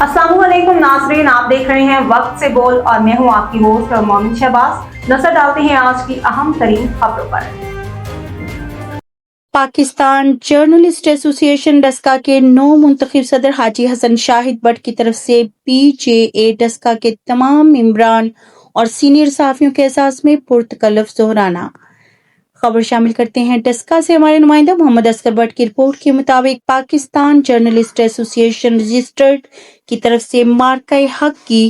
अस्सलाम वालेकुम नाज़रीन, आप देख रहे हैं वक्त से बोल और मैं हूं आपकी होस्ट और मोमिन शहबाज। नजर डालते हैं आज की अहम तरीन खबरों पर। पाकिस्तान जर्नलिस्ट एसोसिएशन डस्का के नौ मुंतखब सदर हाजी हसन शाहिद बट की तरफ से PJA डस्का के तमाम मेंबरान और सीनियर सहाफियों के एहसास में पुरतकल्लफ दोहराना। खबर शामिल करते हैं डस्का से हमारे नुमाइंदा मोहम्मद असगर बट की रिपोर्ट के मुताबिक पाकिस्तान जर्नलिस्ट एसोसिएशन रजिस्टर्ड की तरफ से मार्का हक की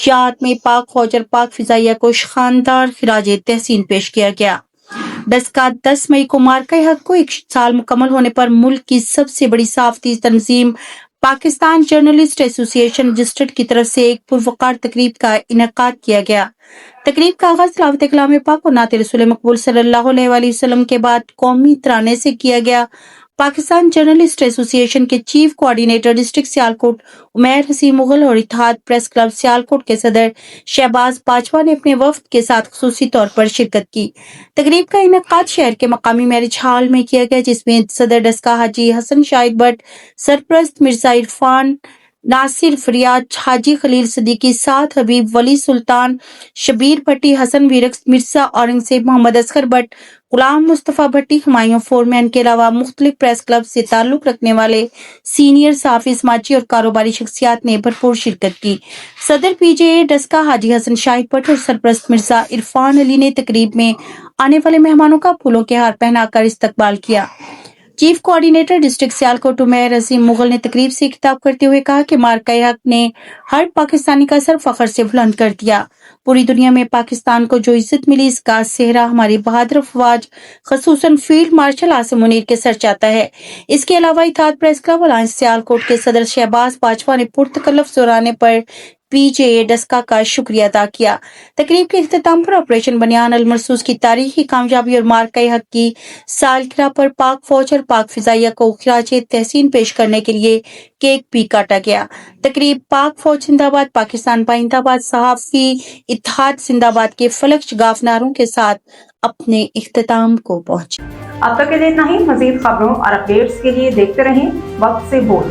याद में पाक फौज और पाक फिजाइया को शानदार खिराज तहसीन पेश किया गया। डस्का 10 मई को मार्का हक को एक साल मुकम्मल होने पर मुल्क की सबसे बड़ी सहाफती तंजीम पाकिस्तान जर्नलिस्ट एसोसिएशन रजिस्टर्ड की तरफ से एक पुरवकार तकरीब का इनेकाद किया गया। तकरीब का आगाज तिलावत कलाम पाक और नात रसूल मकबूल सल्लल्लाहु अलैहि वसल्लम के बाद कौमी तराने से किया गया। पाकिस्तान जर्नलिस्ट एसोसिएशन के chief coordinator district Sialkot Umair हसीन मुगल और इत्तेहाद प्रेस क्लब सियालकोट के सदर शहबाज बाजवा ने अपने वफ्द के साथ खुसूसी तौर पर शिरकत की। तकरीब का इनेकाद शहर के मकामी मैरिज हॉल में किया गया, जिसमें सदर डस्का हाजी हसन शाहिद बट, सरप्रस्त मिर्जा इरफान नासिर फरियाद, हाजी खलील सदीकी, साद हबीब, वली सुल्तान, शबीर भट्टी, हसन वीरक्स, मिर्जा औरंगजेब, मोहम्मद असगर बट, गुलाम मुस्तफा भट्टी, हुमायूं फोरमैन के अलावा मुख्तलिफ प्रेस क्लब से ताल्लुक रखने वाले सीनियर साफी, समाजी और कारोबारी शख्सियात ने भरपूर शिरकत की। सदर PJA डस्का हाजी हसन शाहिद बट और सरप्रस्त मिर्जा इरफान अली ने तकरीब में आने वाले मेहमानों का फूलों के हार पहनाकर इस्तकबाल किया। Chief coordinator district Sialkot Umair हसीन मुगल ने तकरीब से खिताब करते हुए कहा कि मार्का हक ने हर पाकिस्तानी का सर फख्र से बुलंद कर दिया। पूरी दुनिया में पाकिस्तान को जो इज्जत मिली, इसका सेहरा हमारी बहादुर अफवाज खसूसन फील्ड मार्शल आसिम मुनीर के सर चाहता है। इसके अलावा इत्तेहाद प्रेस क्लब अलायंस सियालकोट के सदर शहबाज बाजवा ने पुरतकल्लफ दोहराने पर PJA डस्का का शुक्रिया अदा किया। तकरीब के इख्तिताम पर ऑपरेशन बनियान अल मरसूस की तारीखी कामयाबी और मार्का हक की सालगिरह पर पाक फौज और पाक फिजाइया को खिराज तहसीन पेश करने के लिए केक भी काटा गया। तकरीब पाक फौज जिंदाबाद, पाकिस्तान पाइंदाबाद, सहाफी इत्तेहाद जिंदाबाद के फलक शगाफ नारों के साथ अपने इख्तिताम को पहुंची। अब तक के लिए इतना ही। मजीद खबरों और अपडेट्स के लिए देखते रहें वक्त से बोल।